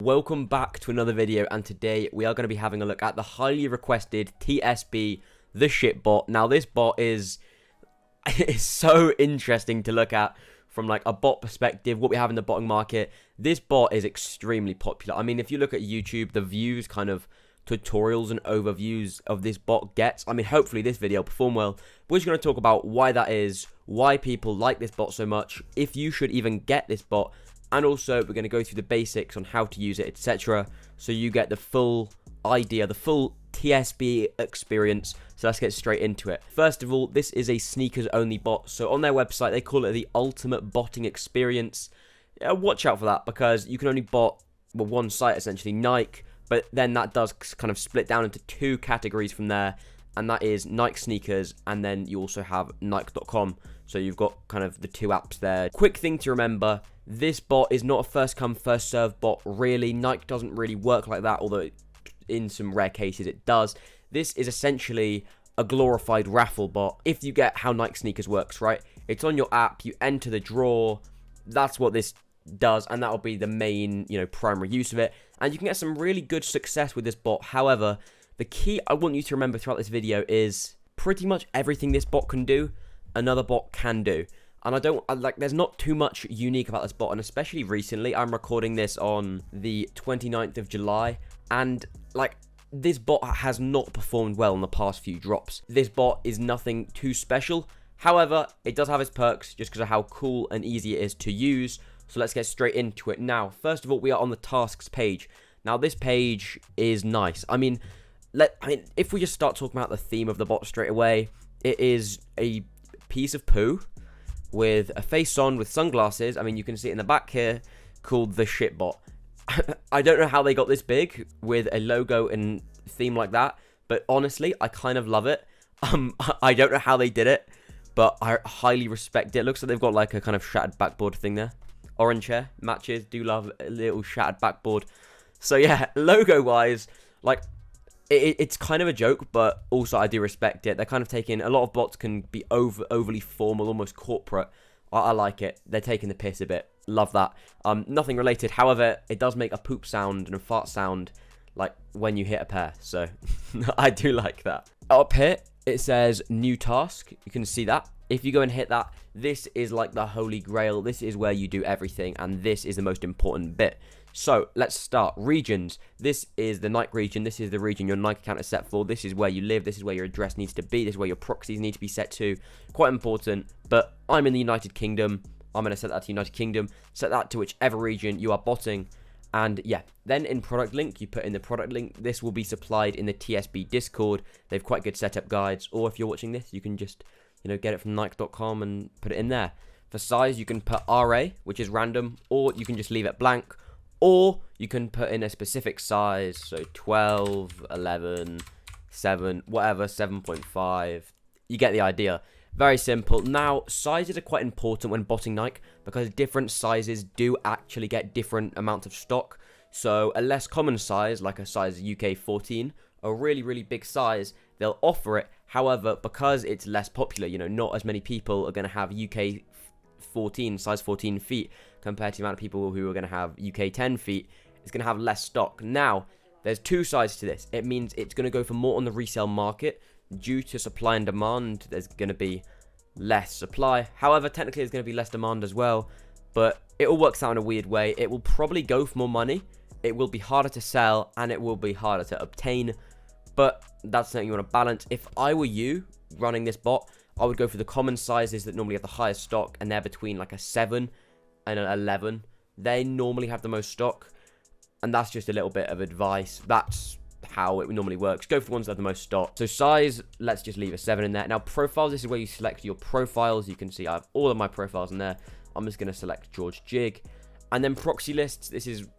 Welcome back to another video, and today we are going to be having a look at the highly requested TSB 𝙎𝙋𝙎𝙎. Now this bot is so interesting to look at from like a bot perspective, what we have in the botting market. This bot is extremely popular. I mean, if you look at YouTube, the views, kind of tutorials and overviews of this bot gets, I mean, hopefully this video will perform well. We're just going to talk about why that is, why people like this bot so much, if you should even get this bot, and also we're going to go through the basics on how to use it, etc. So you get the full idea, the full TSB experience. So let's get straight into it. First of all, this is a sneakers only bot. So on their website, they call it the ultimate botting experience. Yeah, watch out for that, because you can only bot, well, one site essentially, Nike, but then that does kind of split down into two categories from there, and that is Nike sneakers, and then you also have Nike.com. So you've got kind of the two apps there. Quick thing to remember, this bot is not a first come first serve bot really. Nike doesn't really work like that, although in some rare cases it does. This is essentially a glorified raffle bot. If you get how Nike sneakers works, right? It's on your app, you enter the draw. That's what this does, and that'll be the main, primary use of it. And you can get some really good success with this bot. However, the key I want you to remember throughout this video is pretty much everything this bot can do, another bot can do. And there's not too much unique about this bot, and especially recently, I'm recording this on the 29th of July, and this bot has not performed well in the past few drops. This bot is nothing too special. However, it does have its perks just because of how cool and easy it is to use. So let's get straight into it now. First of all, we are on the tasks page. Now this page is nice. I mean, if we just start talking about the theme of the bot straight away, it is a piece of poo with a face on with sunglasses. I mean, you can see it in the back here, called TheShitBot. I don't know how they got this big with a logo and theme like that, but honestly, I kind of love it. I don't know how they did it, but I highly respect it. It looks like they've got like a kind of shattered backboard thing there. Orange hair matches. Do love a little shattered backboard. So yeah, logo wise, it's kind of a joke, but also I do respect it. They're kind of taking, a lot of bots can be overly formal, almost corporate. I like it. They're taking the piss a bit. Love that. Nothing related. However, it does make a poop sound and a fart sound like when you hit a pair. So I do like that. Up here, it says new task. You can see that. If you go and hit that, this is like the holy grail. This is where you do everything, and this is the most important bit. So let's start. Regions. This is the Nike region. This is the region your Nike account is set for. This is where you live. This is where your address needs to be. This is where your proxies need to be set to. Quite important. But I'm in the United Kingdom. I'm going to set that to United Kingdom. Set that to whichever region you are botting. And yeah, then in product link, you put in the product link. This will be supplied in the TSB Discord. They have quite good setup guides. Or if you're watching this, you can just, get it from Nike.com and put it in there. For size, you can put RA, which is random, or you can just leave it blank. Or you can put in a specific size, so 12, 11, 7, whatever, 7.5. You get the idea. Very simple. Now, sizes are quite important when botting Nike, because different sizes do actually get different amounts of stock. So a less common size, like a size UK 14, a really, really big size, they'll offer it. However, because it's less popular, not as many people are going to have UK 14, size 14 feet, compared to the amount of people who are going to have UK 10 feet, it's going to have less stock. Now, there's two sides to this. It means it's going to go for more on the resale market. Due to supply and demand, there's going to be less supply. However, technically there's going to be less demand as well, but it all works out in a weird way. It will probably go for more money. It will be harder to sell, and it will be harder to obtain, but that's something you want to balance. If I were you running this bot, I would go for the common sizes that normally have the highest stock, and they're between like a 7 and an 11. They normally have the most stock, and that's just a little bit of advice. That's how it normally works. Go for the ones that have the most stock. So size, let's just leave a 7 in there. Now profiles, this is where you select your profiles. You can see I have all of my profiles in there. I'm just going to select George Jig. And then proxy lists,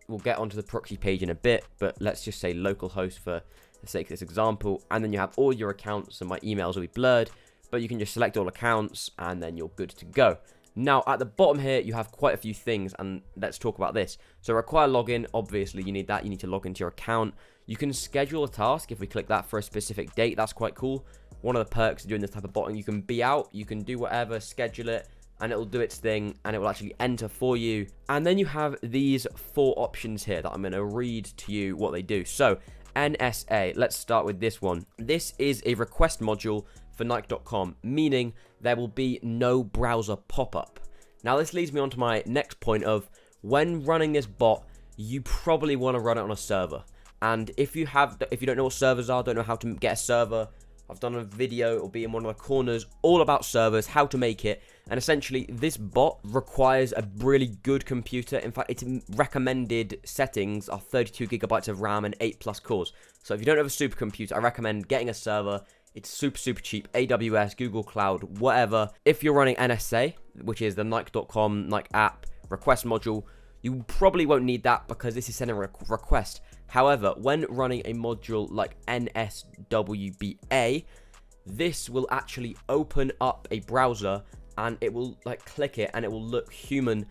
we'll get onto the proxy page in a bit, but let's just say localhost for the sake of this example. And then you have all your accounts, and my emails will be blurred, but you can just select all accounts, and then you're good to go. Now, at the bottom here, you have quite a few things, and let's talk about this. So, require login. Obviously, you need that. You need to log into your account. You can schedule a task if we click that for a specific date. That's quite cool. One of the perks of doing this type of botting, you can be out. You can do whatever, schedule it. and it will do its thing, and it will actually enter for you. And then you have these 4 options here that I'm going to read to you what they do. So NSA, let's start with this one. This is a request module for Nike.com, meaning there will be no browser pop-up. Now this leads me on to my next point of, when running this bot, you probably want to run it on a server. And if you don't know what servers are, don't know how to get a server, I've done a video, it'll be in one of the corners, all about servers, how to make it. And essentially, this bot requires a really good computer. In fact, its recommended settings are 32 gigabytes of RAM and 8+ cores. So if you don't have a supercomputer, I recommend getting a server. It's super, super cheap. AWS, Google Cloud, whatever. If you're running NSA, which is the Nike.com Nike app request module, you probably won't need that because this is sending a request. However, when running a module like NSWBA, this will actually open up a browser and it will like click it and it will look human.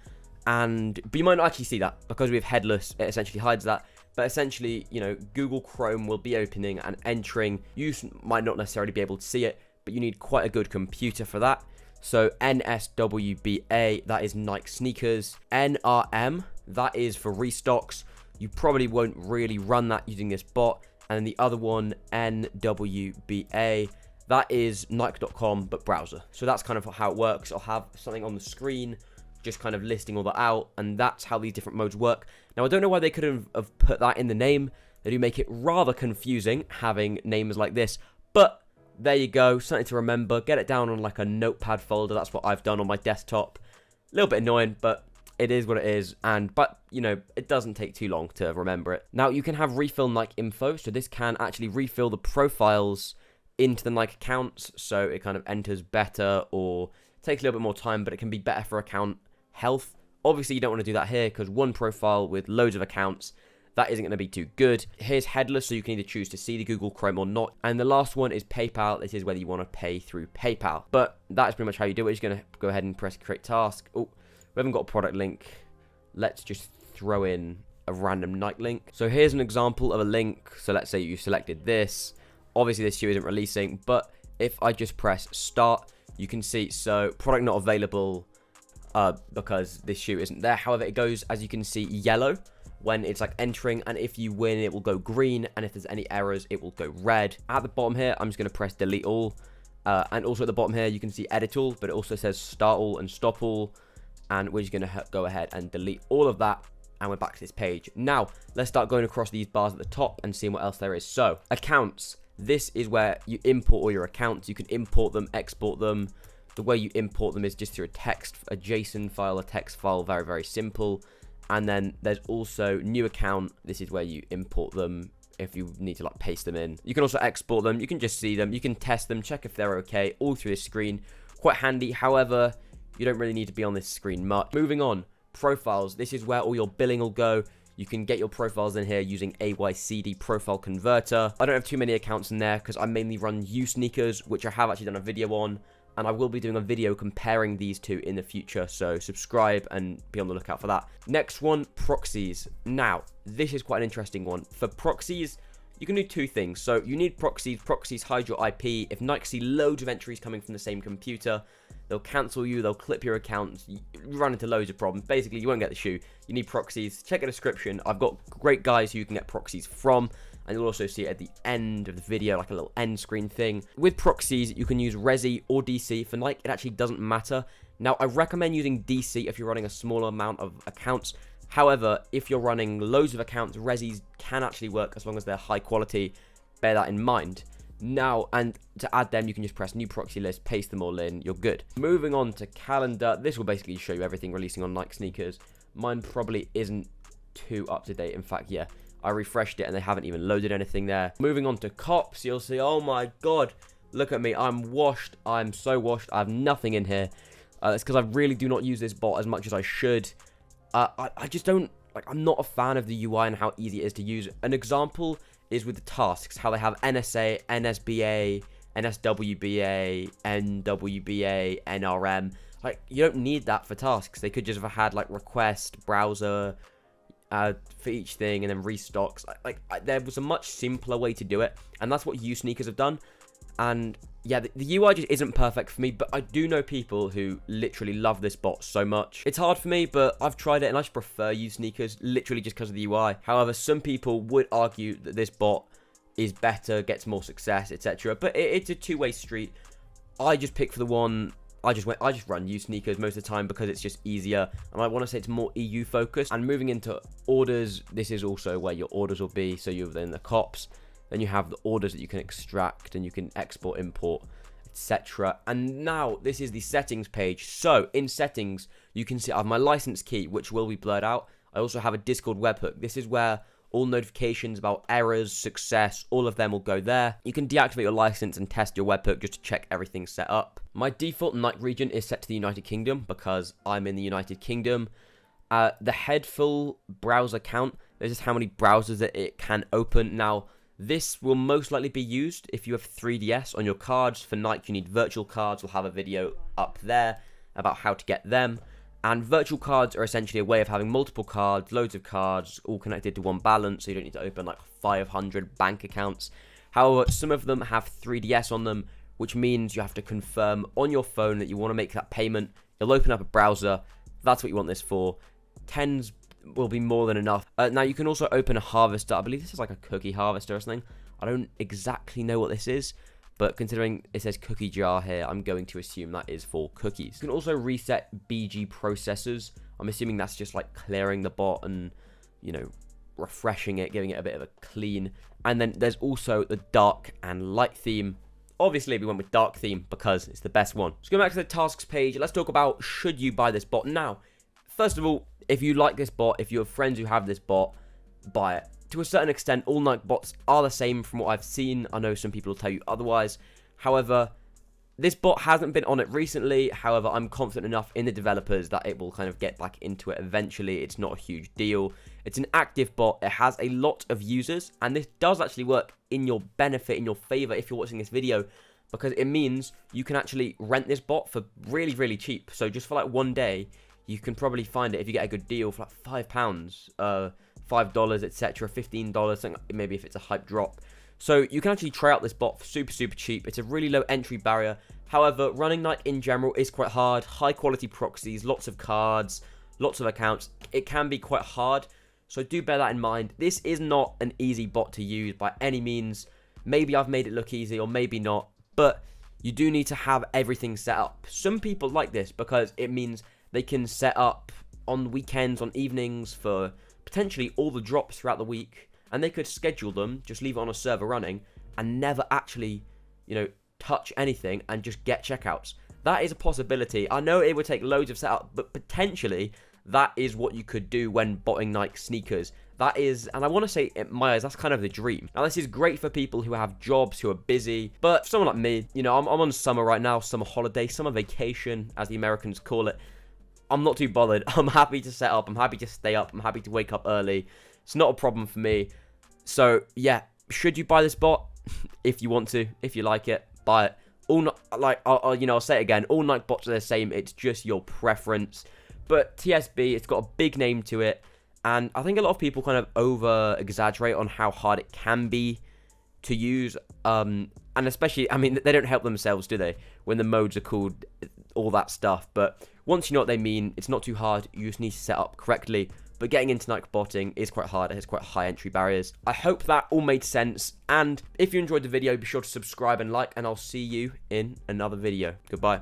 But you might not actually see that because we have headless, it essentially hides that. But essentially, you know, Google Chrome will be opening and entering. You might not necessarily be able to see it, but you need quite a good computer for that. So NSWBA, that is Nike sneakers. NRM, that is for restocks. You probably won't really run that using this bot. And then the other one, NWBA, that is Nike.com, but browser. So that's kind of how it works. I'll have something on the screen, just kind of listing all that out. And that's how these different modes work. Now, I don't know why they couldn't have put that in the name. They do make it rather confusing, having names like this. But there you go, something to remember. Get it down on like a notepad folder. That's what I've done on my desktop. A little bit annoying, but it is what it is, but you know, it doesn't take too long to remember it. Now you can have refill Nike info, so this can actually refill the profiles into the Nike accounts, so it kind of enters better or takes a little bit more time, but it can be better for account health. Obviously you don't want to do that here because one profile with loads of accounts, that isn't going to be too good. Here's headless, so you can either choose to see the Google Chrome or not. And the last one is PayPal. This is whether you want to pay through PayPal, but that's pretty much how you do it. You're going to go ahead and press create task. Oh, we haven't got a product link. Let's just throw in a random Nike link. So here's an example of a link. So let's say you selected this. Obviously this shoe isn't releasing, but if I just press start, you can see, so product not available because this shoe isn't there. However, it goes, as you can see, yellow when it's like entering, and if you win, it will go green, and if there's any errors, it will go red. At the bottom here, I'm just going to press delete all. And also at the bottom here, you can see edit all, but it also says start all and stop all. And we're just going to go ahead and delete all of that. And we're back to this page. Now, let's start going across these bars at the top and seeing what else there is. So, accounts. This is where you import all your accounts. You can import them, export them. The way you import them is just through a JSON file, a text file. Very, very simple. And then there's also new account. This is where you import them if you need to like paste them in. You can also export them. You can just see them. You can test them, check if they're okay, all through this screen. Quite handy. However, you don't really need to be on this screen much. Moving on, profiles. This is where all your billing will go. You can get your profiles in here using AYCD profile converter. I don't have too many accounts in there because I mainly run sneakers, which I have actually done a video on. And I will be doing a video comparing these two in the future. So subscribe and be on the lookout for that. Next one, proxies. Now, this is quite an interesting one. For proxies, you can do two things. So you need proxies. Proxies hide your IP. If Nike see loads of entries coming from the same computer, they'll cancel you, they'll clip your accounts, you run into loads of problems. Basically, you won't get the shoe. You need proxies. Check the description. I've got great guys who you can get proxies from, and you'll also see it at the end of the video, like a little end screen thing. With proxies, you can use Resi or DC. For Nike, it actually doesn't matter. Now, I recommend using DC if you're running a small amount of accounts. However, if you're running loads of accounts, Resis can actually work as long as they're high quality. Bear that in mind. Now, and to add them, you can just press new proxy list, paste them all in, you're good. Moving on to calendar, this will basically show you everything releasing on Nike sneakers. Mine probably isn't too up to date. In fact, yeah, I refreshed it and they haven't even loaded anything there. Moving on to cops, you'll see, oh my god, look at me, I'm washed, I'm so washed, I have nothing in here. It's because I really do not use this bot as much as I should. I just don't, like, I'm not a fan of the UI and how easy it is to use. An example is with the tasks, how they have NSA, NSBA, NSWBA, NWBA, NRM. Like, you don't need that for tasks. They could just have had, like, request, browser, for each thing, and then restocks. There was a much simpler way to do it, and that's what sneakers have done. And yeah, the UI just isn't perfect for me, but I do know people who literally love this bot so much. It's hard for me, but I've tried it and I just prefer used sneakers, literally just because of the UI. However, some people would argue that this bot is better, gets more success, etc. But it's a two-way street. I just pick for the one. I just run used sneakers most of the time because it's just easier, and I want to say it's more EU focused. And moving into orders, this is also where your orders will be. So you're in the cops, then you have the orders that you can extract and you can export, import, etc. And now this is the settings page. So in settings, you can see I have my license key, which will be blurred out. I also have a Discord webhook. This is where all notifications about errors, success, all of them will go there. You can deactivate your license and test your webhook just to check everything's set up. My default Nike region is set to the United Kingdom because I'm in the United Kingdom. The head full browser count, this is how many browsers that it can open. Now, this will most likely be used if you have 3DS on your cards. For Nike, you need virtual cards. We'll have a video up there about how to get them. And virtual cards are essentially a way of having multiple cards, loads of cards, all connected to one balance, so you don't need to open like 500 bank accounts. However, some of them have 3DS on them, which means you have to confirm on your phone that you want to make that payment. You'll open up a browser. That's what you want this for. 10s will be more than enough. Now, you can also open a harvester. I believe this is like a cookie harvester or something. I don't exactly know what this is, but considering it says cookie jar here, I'm going to assume that is for cookies. You can also reset BG processors. I'm assuming that's just like clearing the bot and, you know, refreshing it, giving it a bit of a clean. And then there's also the dark and light theme. Obviously, we went with dark theme because it's the best one. So going back to the tasks page, let's talk about should you buy this bot. Now, first of all, if you like this bot, if you have friends who have this bot, buy it. To a certain extent, all Nike bots are the same from what I've seen. I know some people will tell you otherwise. However, this bot hasn't been on it recently. However, I'm confident enough in the developers that it will kind of get back into it eventually. It's not a huge deal. It's an active bot. It has a lot of users, and this does actually work in your benefit, in your favor if you're watching this video, because it means you can actually rent this bot for really, really cheap. So just for like one day, you can probably find it if you get a good deal for like £5, $5, etc., $15, maybe if it's a hype drop. So you can actually try out this bot for super, super cheap. It's a really low entry barrier. However, running Nike in general is quite hard. High quality proxies, lots of cards, lots of accounts. It can be quite hard. So do bear that in mind. This is not an easy bot to use by any means. Maybe I've made it look easy or maybe not. But you do need to have everything set up. Some people like this because it means they can set up on weekends, on evenings for potentially all the drops throughout the week, and they could schedule them, just leave it on a server running, and never actually, you know, touch anything and just get checkouts. That is a possibility. I know it would take loads of setup, but potentially that is what you could do when botting Nike sneakers. That is, and I want to say in my eyes, that's kind of the dream. Now, this is great for people who have jobs, who are busy, but for someone like me, you know, I'm on summer right now, summer holiday, summer vacation, as the Americans call it. I'm not too bothered. I'm happy to set up. I'm happy to stay up. I'm happy to wake up early. It's not a problem for me. So, yeah, should you buy this bot? If you want to, if you like it, buy it. I'll say it again. All Nike bots are the same. It's just your preference. But TSB, it's got a big name to it. And I think a lot of people kind of over-exaggerate on how hard it can be to use. And especially, I mean, they don't help themselves, do they? When the modes are called all that stuff. But once you know what they mean, it's not too hard. You just need to set up correctly. But getting into Nike botting is quite hard. It has quite high entry barriers. I hope that all made sense. And if you enjoyed the video, be sure to subscribe and like. And I'll see you in another video. Goodbye.